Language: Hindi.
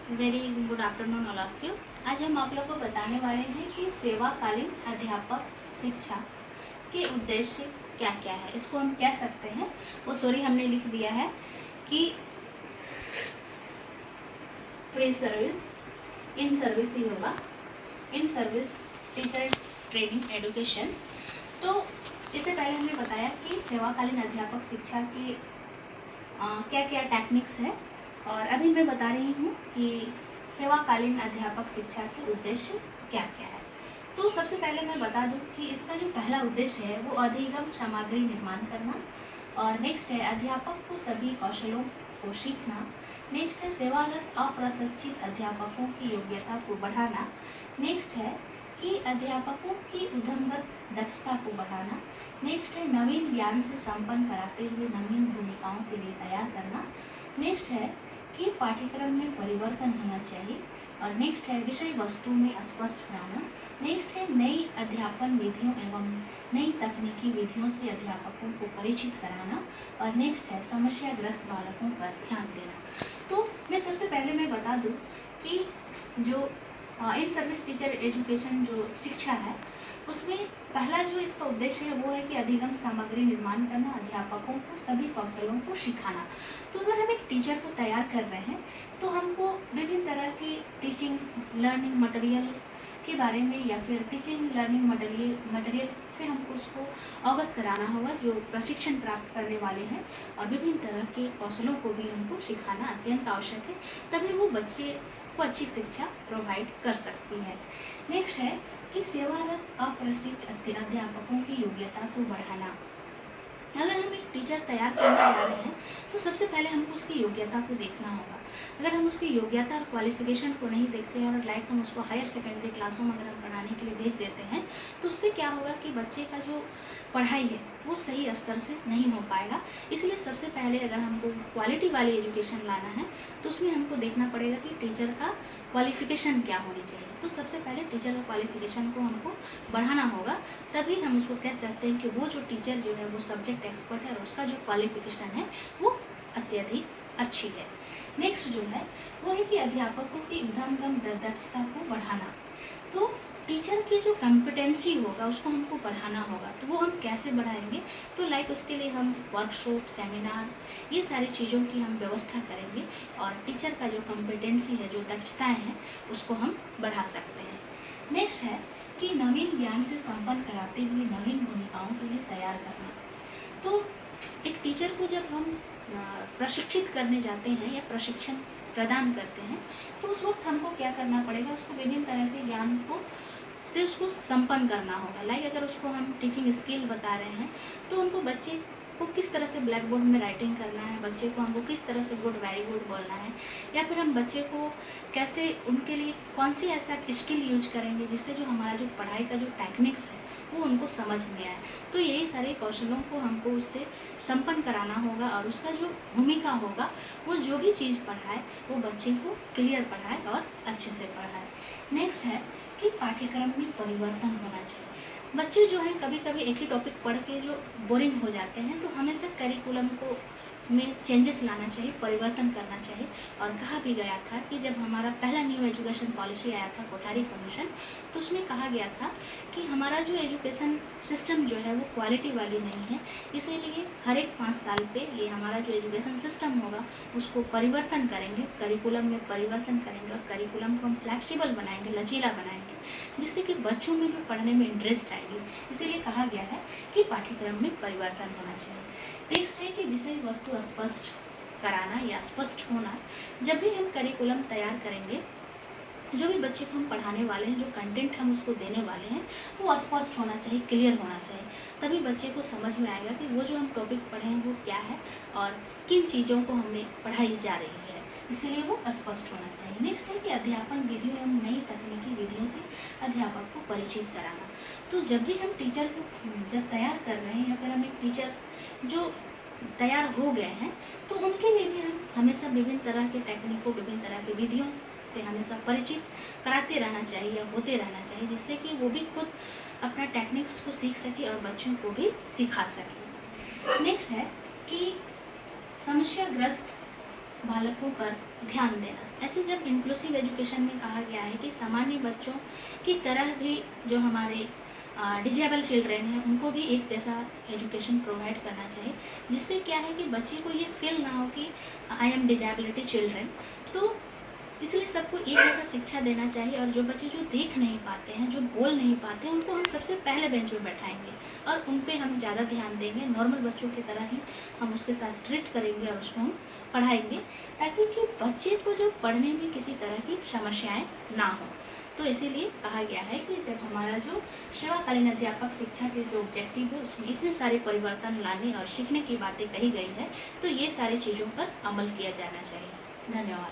Very good afternoon all of you. आज हम आप लोग को बताने वाले हैं कि सेवाकालीन अध्यापक शिक्षा के उद्देश्य क्या क्या है। इसको हम कह सकते हैं, वो सॉरी हमने लिख दिया है कि प्री सर्विस, इन सर्विस ही होगा, in service teacher training education. तो इससे पहले हमने बताया कि सेवाकालीन अध्यापक शिक्षा के क्या क्या टेक्निक्स है, और अभी मैं बता रही हूँ कि सेवाकालीन अध्यापक शिक्षा के उद्देश्य क्या क्या है। तो सबसे पहले मैं बता दूँ कि इसका जो पहला उद्देश्य है वो अधिगम सामग्री निर्माण करना, और नेक्स्ट है अध्यापक को सभी कौशलों को सीखना, नेक्स्ट है सेवारत अप्रशिक्षित अध्यापकों की योग्यता को बढ़ाना, नेक्स्ट है कि अध्यापकों की उद्यमगत दक्षता को बढ़ाना, नेक्स्ट है नवीन ज्ञान से संपन्न कराते हुए नवीन भूमिकाओं के लिए तैयार करना, नेक्स्ट है कि पाठ्यक्रम में परिवर्तन होना चाहिए, और नेक्स्ट है विषय वस्तु में स्पष्ट कराना, नेक्स्ट है नई अध्यापन विधियों एवं नई तकनीकी विधियों से अध्यापकों को परिचित कराना, और नेक्स्ट है समस्याग्रस्त बालकों पर ध्यान देना। तो मैं सबसे पहले मैं बता दूं कि जो इन सर्विस टीचर एजुकेशन जो शिक्षा है उसमें पहला जो इसका उद्देश्य है वो है कि अधिगम सामग्री निर्माण करना, अध्यापकों को सभी कौशलों को सिखाना। तो अगर हम एक टीचर को तैयार कर रहे हैं तो हमको विभिन्न तरह के टीचिंग लर्निंग मटेरियल के बारे में या फिर टीचिंग लर्निंग मटेरियल से हमको उसको अवगत कराना होगा जो प्रशिक्षण प्राप्त करने वाले हैं, और विभिन्न तरह के कौशलों को भी हमको सिखाना अत्यंत आवश्यक है, तभी वो बच्चे को अच्छी शिक्षा प्रोवाइड कर सकती है। नेक्स्ट है कि सेवारत अप्रशिक्षित अध्यापकों की योग्यता को बढ़ाना। अगर हम एक टीचर तैयार करने जा रहे हैं तो सबसे पहले हमको उसकी योग्यता को देखना होगा। अगर हम उसकी योग्यता और क्वालिफिकेशन को नहीं देखते हैं और लाइक हम उसको हायर सेकेंडरी क्लासों में अगर हम पढ़ाने के लिए भेज देते हैं तो उससे क्या होगा कि बच्चे का जो पढ़ाई है वो सही स्तर से नहीं हो पाएगा। इसलिए सबसे पहले अगर हमको क्वालिटी वाली एजुकेशन लाना है तो उसमें हमको देखना पड़ेगा कि टीचर का क्वालिफिकेशन क्या होनी चाहिए। तो सबसे पहले टीचर का क्वालिफिकेशन को हमको बढ़ाना होगा, तभी हम उसको कह सकते हैं कि वो जो टीचर जो है वो सब्जेक्ट एक्सपर्ट है और उसका जो क्वालिफिकेशन है वो अत्यधिक अच्छी है। नेक्स्ट जो है वो है कि अध्यापकों की उद्यमगम दक्षता को बढ़ाना। तो टीचर की जो कॉम्पिटेंसी होगा उसको हमको बढ़ाना होगा। तो वो हम कैसे बढ़ाएंगे, तो लाइक उसके लिए हम वर्कशॉप, सेमिनार, ये सारी चीज़ों की हम व्यवस्था करेंगे, और टीचर का जो कॉम्पिटेंसी है, जो दक्षताएं हैं, उसको हम बढ़ा सकते हैं। नेक्स्ट है कि नवीन ज्ञान से संपन्न कराते हुए नवीन भूमिकाओं के लिए तैयार करना। तो एक टीचर को जब हम प्रशिक्षित करने जाते हैं या प्रशिक्षण प्रदान करते हैं तो उस वक्त हमको क्या करना पड़ेगा, उसको विभिन्न तरह के ज्ञान को से उसको संपन्न करना होगा। लाइक अगर उसको हम टीचिंग स्किल बता रहे हैं तो उनको बच्चे को किस तरह से ब्लैक बोर्ड में राइटिंग करना है, बच्चे को हमको किस तरह से गुड वेरी गुड बोलना है, या फिर हम बच्चे को कैसे उनके लिए कौन सी ऐसा स्किल यूज करेंगे जिससे जो हमारा जो पढ़ाई का जो टेक्निक्स है वो उनको समझ में आए। तो यही सारे कौशलों को हमको उससे संपन्न कराना होगा, और उसका जो भूमिका होगा वो जो भी चीज़ पढ़ाए वो बच्चे को क्लियर पढ़ाए और अच्छे से पढ़ाए। नेक्स्ट है कि पाठ्यक्रम में परिवर्तन होना चाहिए। बच्चे जो हैं कभी कभी एक ही टॉपिक पढ़ के जो बोरिंग हो जाते हैं, तो हमेशा करिकुलम को में चेंजेस लाना चाहिए, परिवर्तन करना चाहिए। और कहा भी गया था कि जब हमारा पहला न्यू एजुकेशन पॉलिसी आया था कोठारी कमीशन, तो उसमें कहा गया था कि हमारा जो एजुकेशन सिस्टम जो है वो क्वालिटी वाली नहीं है, इसीलिए हर एक 5 साल पे ये हमारा जो एजुकेशन सिस्टम होगा उसको परिवर्तन करेंगे, करिकुलम में परिवर्तन करेंगे, और करिकुलम को हम फ्लैक्सिबल बनाएंगे, लचीला बनाएंगे, जिससे कि बच्चों में भी पढ़ने में इंटरेस्ट आएगी। इसीलिए कहा गया है कि पाठ्यक्रम में परिवर्तन होना चाहिए। नेक्स्ट है कि विषय वस्तु स्पष्ट कराना या स्पष्ट होना। जब भी हम करिकुलम तैयार करेंगे, जो भी बच्चे को हम पढ़ाने वाले हैं, जो कंटेंट हम उसको देने वाले हैं वो स्पष्ट होना चाहिए, क्लियर होना चाहिए, तभी बच्चे को समझ में आएगा कि वो जो हम टॉपिक पढ़े हैं वो क्या है और किन चीज़ों को हमें पढ़ाई जा रही है, इसीलिए वो स्पष्ट होना चाहिए। नेक्स्ट है कि अध्यापन विधियों एवं नई तकनीकी विधियों से अध्यापक को परिचित कराना। तो जब भी हम टीचर को जब तैयार कर रहे हैं या फिर हम एक टीचर जो तैयार हो गए हैं तो उनके लिए भी हम हमेशा विभिन्न तरह के टेक्निकों, विभिन्न तरह की विधियों से हमेशा परिचित कराते रहना चाहिए या होते रहना चाहिए, जिससे कि वो भी खुद अपना टेक्निक्स को सीख सके और बच्चों को भी सिखा सके। नेक्स्ट है कि समस्याग्रस्त बालकों पर ध्यान देना। ऐसे जब इंक्लूसिव एजुकेशन में कहा गया है कि सामान्य बच्चों की तरह भी जो हमारे डिजेबल चिल्ड्रेन हैं उनको भी एक जैसा एजुकेशन प्रोवाइड करना चाहिए, जिससे क्या है कि बच्चे को ये फील ना हो कि आई एम डिजेबिलिटी चिल्ड्रेन। तो इसलिए सबको एक जैसा शिक्षा देना चाहिए, और जो बच्चे जो देख नहीं पाते हैं, जो बोल नहीं पाते हैं, उनको हम सबसे पहले बेंच पे बैठाएंगे और उन पे हम ज़्यादा ध्यान देंगे। नॉर्मल बच्चों की तरह ही हम उसके साथ ट्रीट करेंगे और उसको हम पढ़ाएंगे, ताकि कि बच्चे को जो पढ़ने में किसी तरह की समस्याएं ना हो। तो इसीलिए कहा गया है कि जब हमारा जो सेवाकालीन अध्यापक शिक्षा के जो ऑब्जेक्टिव है उसमें इतने सारे परिवर्तन लाने और सीखने की बातें कही गई है, तो ये सारी चीज़ों पर अमल किया जाना चाहिए। धन्यवाद।